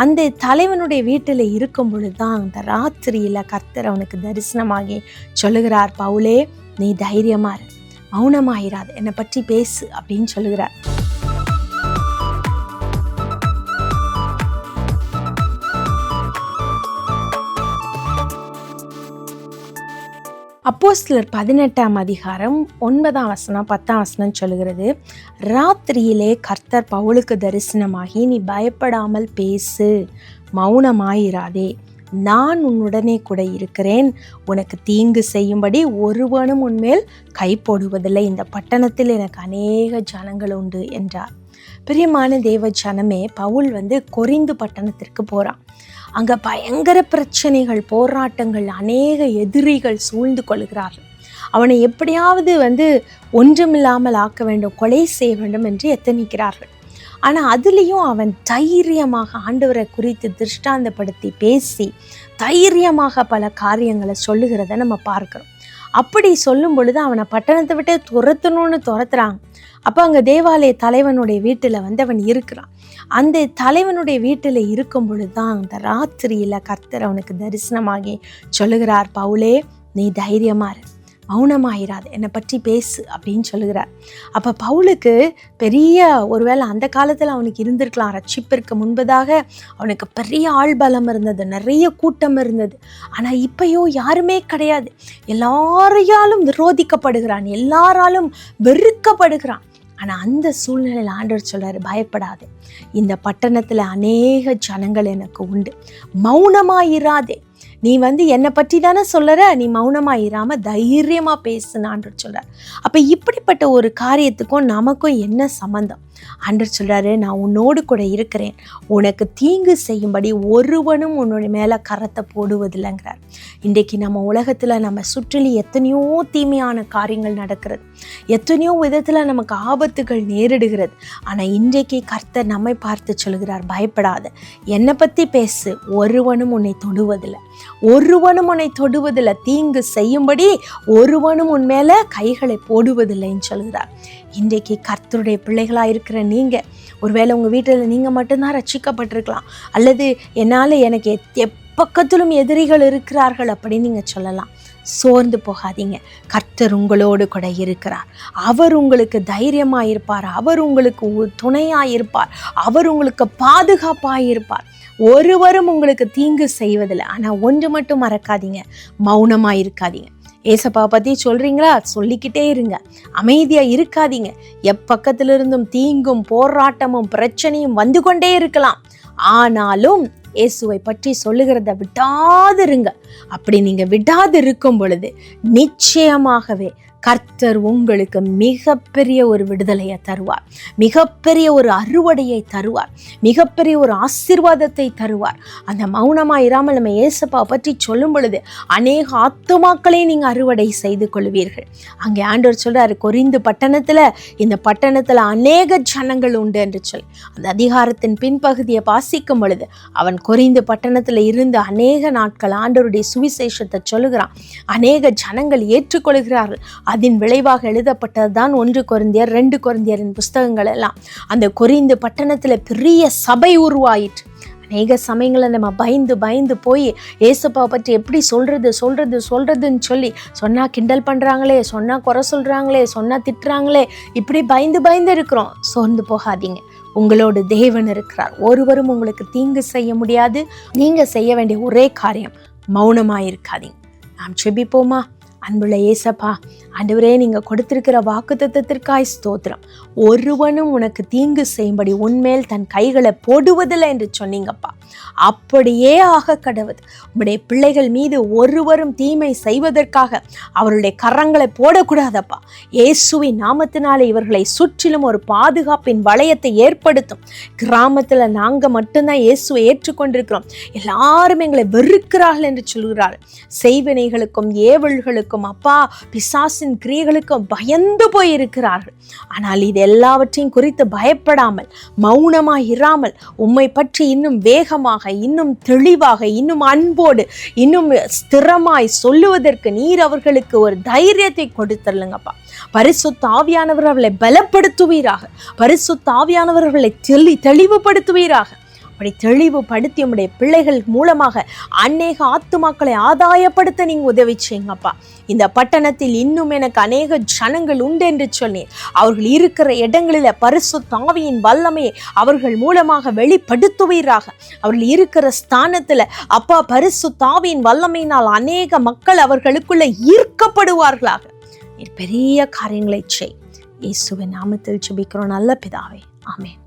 அந்த தலைவனுடைய வீட்டில் இருக்கும் பொழுதுதான் அந்த ராத்திரியில கர்த்தர் அவனுக்கு தரிசனமாகி சொல்லுகிறார், பவுலே நீ தைரியமா இரு, மௌனமாயிராது, என்னை பற்றி பேசு அப்படின்னு சொல்லுகிறார். அப்போஸ்தலர் 18ஆம் அதிகாரம் 9ஆம் வசனம் 10ஆம் வசனம் சொல்லுகிறது, ராத்திரியிலே கர்த்தர் பவுலுக்கு தரிசனமாகி நீ பயப்படாமல் பேசு, மௌனமாயிராதே, நான் உன்னுடனே கூட இருக்கிறேன், உனக்கு தீங்கு செய்யும்படி ஒருவனும் உன்மேல் கை போடுவதில்லை, இந்த பட்டணத்தில் எனக்கு அநேக ஜனங்கள் உண்டு என்றார். பிரியமான தேவ ஜனமே, பவுல் கொரிந்து பட்டணத்திற்கு போகிறான். அங்கே பயங்கர பிரச்சனைகள், போராட்டங்கள், அநேக எதிரிகள் சூழ்ந்து கொள்கிறார்கள். அவனை எப்படியாவது ஒன்றுமில்லாமல் ஆக்க வேண்டும், கொலை செய்ய வேண்டும் என்று எத்தனிக்கிறார்கள். ஆனால் அதுலேயும் அவன் தைரியமாக ஆண்டவரை குறித்து திருஷ்டாந்தப்படுத்தி பேசி தைரியமாக பல காரியங்களை சொல்லுகிறத நம்ம பார்க்கிறோம். அப்படி சொல்லும் பொழுது அவனை பட்டணத்தை விட்டு துரத்தணும்னு துரத்துறாங்க. அப்போ அங்கே தேவாலய தலைவனுடைய வீட்டில் அவன் இருக்கிறான். அந்த தலைவனுடைய வீட்டில் இருக்கும் பொழுதுதான் அந்த ராத்திரியில கர்த்தர் அவனுக்கு தரிசனமாகி சொல்லுகிறார், பவுலே நீ தைரியமா இரு, மௌனமாயிராது, என்னை பற்றி பேசு அப்படின்னு சொல்லுகிறார். அப்போ பவுலுக்கு பெரிய ஒருவேளை அந்த காலத்தில் அவனுக்கு இருந்திருக்கலாம், ரட்சிப்பிற்கு முன்பதாக அவனுக்கு பெரிய ஆள்பலம் இருந்தது, நிறைய கூட்டம் இருந்தது. ஆனால் இப்பயோ யாருமே கிடையாது, எல்லாரையாலும் விரோதிக்கப்படுகிறான், எல்லாராலும் வெறுக்கப்படுகிறான். ஆனால் அந்த சூழ்நிலையில் ஆண்டவர் சொல்றாரு, பயப்படாதே, இந்த பட்டணத்தில் அநேக ஜனங்கள் எனக்கு உண்டு, மௌனமாயிராதே, நீ என்னை பற்றி தானே சொல்லற, நீ மௌனமாயிராம தைரியமா பேசுன்னு ஆண்டவர் சொல்றார். அப்ப இப்படிப்பட்ட ஒரு காரியத்துக்கும் நமக்கும் என்ன சம்பந்தம்? ஆண்டவர் சொல்றாரு, நான் உன்னோடு கூட இருக்கிறேன், உனக்கு தீங்கு செய்யும்படி ஒருவனும் உன்னுடைய மேல கரத்தை போடுவதில்லைங்கிறார். இன்றைக்கு நம்ம உலகத்துல நம்ம சுற்றிலும் எத்தனையோ தீமையான காரியங்கள் நடக்கிறது, எத்தனையோ விதத்துல நமக்கு ஆபத்துகள் நேரிடுகிறது. ஆனா இன்றைக்கு கர்த்தர் நம்மை பார்த்து சொல்கிறார், பயப்படாத, என்னை பத்தி பேசு, ஒருவனும் உன்னை தொடுவதில்லை, ஒருவனும் உன்னை தொடுவதில்லை, தீங்கு செய்யும்படி ஒருவனும் உன் மேல கைகளை போடுவதில்லைன்னு சொல்கிறார். இன்றைக்கு கர்த்தருடைய பிள்ளைகளாக இருக்கிற நீங்கள், ஒருவேளை உங்கள் வீட்டில் நீங்கள் மட்டும்தான் ரட்சிக்கப்பட்டிருக்கலாம், அல்லது எனக்கு எப்பக்கத்திலும் எதிரிகள் இருக்கிறார்கள் அப்படின்னு நீங்கள் சொல்லலாம். சோர்ந்து போகாதீங்க, கர்த்தர் உங்களோடு கூட இருக்கிறார். அவர் உங்களுக்கு தைரியமாக இருப்பார், அவர் உங்களுக்கு துணையாக இருப்பார், அவர் உங்களுக்கு பாதுகாப்பாக இருப்பார். ஒருவரும் உங்களுக்கு தீங்கு செய்வதில்லை. ஆனால் ஒன்று மட்டும் மறக்காதீங்க, மௌனமாக இருக்காதீங்க. ஏசப்பா பற்றி சொல்கிறீங்களா, சொல்லிக்கிட்டே இருங்க, அமைதியாக இருக்காதீங்க. எப்பக்கத்திலிருந்தும் தீங்கும் போராட்டமும் பிரச்சனையும் வந்து கொண்டே இருக்கலாம், ஆனாலும் இயேசுவை பற்றி சொல்லுகிறத விடாதிருங்க. அப்படி நீங்கள் விடாது இருக்கும் பொழுது நிச்சயமாகவே கர்த்தர் உங்களுக்கு மிகப்பெரிய ஒரு விடுதலையை தருவார், மிகப்பெரிய ஒரு அறுவடையை தருவார், மிகப்பெரிய ஒரு ஆசீர்வாதத்தை தருவார். அந்த மௌனமாக இராமல் நம்ம இயேசுப்பா பற்றி சொல்லும் பொழுது அநேக ஆத்துமாக்களை நீங்கள் அறுவடை செய்து கொள்வீர்கள். அங்கே ஆண்டவர் சொல்றாரு, கொரிந்து பட்டணத்தில், இந்த பட்டணத்தில் அநேக ஜனங்கள் உண்டு என்று சொல்லி அந்த அதிகாரத்தின் பின்பகுதியை வாசிக்கும் பொழுது அவன் கொரிந்து பட்டணத்தில் இருந்து அநேக நாட்கள் ஆண்டவருடைய சுவிசேஷத்தை சொல்லுகிறான். அநேக ஜனங்கள் ஏற்றுக்கொள்கிறார்கள். அதன் விளைவாக எழுதப்பட்டதுதான் 1 கொரிந்தியர் 2 கொரிந்தியரின் புஸ்தகங்கள் எல்லாம். அந்த கொரிந்து பட்டணத்தில் பெரிய சபை உருவாயிற்று. அநேக சமயங்களை நம்ம பயந்து போய் ஏசப்பா பற்றி எப்படி சொல்றதுன்னு சொல்லி சொன்னால் கிண்டல் பண்ணுறாங்களே, சொன்னால் குறை சொல்கிறாங்களே, சொன்னால் திட்டுறாங்களே, இப்படி பயந்து இருக்கிறோம். சோர்ந்து போகாதீங்க, உங்களோட தேவன் இருக்கிறார். ஒருவரும் உங்களுக்கு தீங்கு செய்ய முடியாது. நீங்கள் செய்ய வேண்டிய ஒரே காரியம், மௌனமாயிருக்காதீங்க. நாம் செபிப்போமா? அன்புள்ள ஏசப்பா, ஆண்டவரே, நீங்கள் கொடுத்திருக்கிற வாக்குத்தத்தத்திற்காய் ஸ்தோத்திரம். ஒருவனும் உனக்கு தீங்கு செய்யும்படி உன்மேல் தன் கைகளை போடுவதில்லை என்று சொன்னீங்கப்பா. அப்படியே ஆக கடவுது. உம்முடைய பிள்ளைகள் மீது ஒருவரும் தீமை செய்வதற்காக அவருடைய கரங்களை போடக்கூடாதப்பா. இயேசுவின் நாமத்தினாலே இவர்களை சுற்றிலும் ஒரு பாதுகாப்பின் வளையத்தை ஏற்படுத்தும். கிராமத்தில் நாங்கள் மட்டும்தான் இயேசுவை ஏற்றுக்கொண்டிருக்கிறோம், எல்லாரும் எங்களை வெறுக்கிறார்கள் என்று சொல்கிறார்கள். செய்வினைகளுக்கும் ஏவல்களுக்கும் அப்பா பிசாசின் கிரியைகளுக்கும் பயந்து போயிருக்கிறார்கள். ஆனால் இது எல்லாவற்றையும் குறித்து பயப்படாமல், மௌனமாய் இராமல், உம்மை பற்றி இன்னும் வேகமாக, இன்னும் தெளிவாக, இன்னும் அன்போடு, இன்னும் ஸ்திரமாய் சொல்லுவதற்கு நீர் அவர்களுக்கு ஒரு தைரியத்தை கொடுத்துருங்கப்பா. பரிசுத்த ஆவியானவர் அவர்களை பலப்படுத்துவீராக, பரிசுத்த ஆவியானவர்களை தெளிவுபடுத்துவீராக. அப்படி தெளிவுபடுத்தி உம்முடைய பிள்ளைகள் மூலமாக அநேக ஆத்துமாக்களை ஆதாயப்படுத்த நீங்க உதவி செய்யுங்கப்பா. இந்த பட்டணத்தில் இன்னும் எனக்கு அநேக ஜனங்கள் உண்டு என்று சொன்னேன். அவர்கள் இருக்கிற இடங்களில பரிசுத்த ஆவியின் வல்லமையை அவர்கள் மூலமாக வெளிப்படுத்துவீராக. அவர்கள் இருக்கிற ஸ்தானத்துல அப்பா பரிசுத்த ஆவியின் வல்லமையினால் அநேக மக்கள் அவர்களுக்குள்ள ஈர்க்கப்படுவார்களாக. பெரிய காரியங்களை செய். இயேசுவின் நாமத்தில் ஜெபிக்கிறோம் நல்ல பிதாவே, ஆமென்.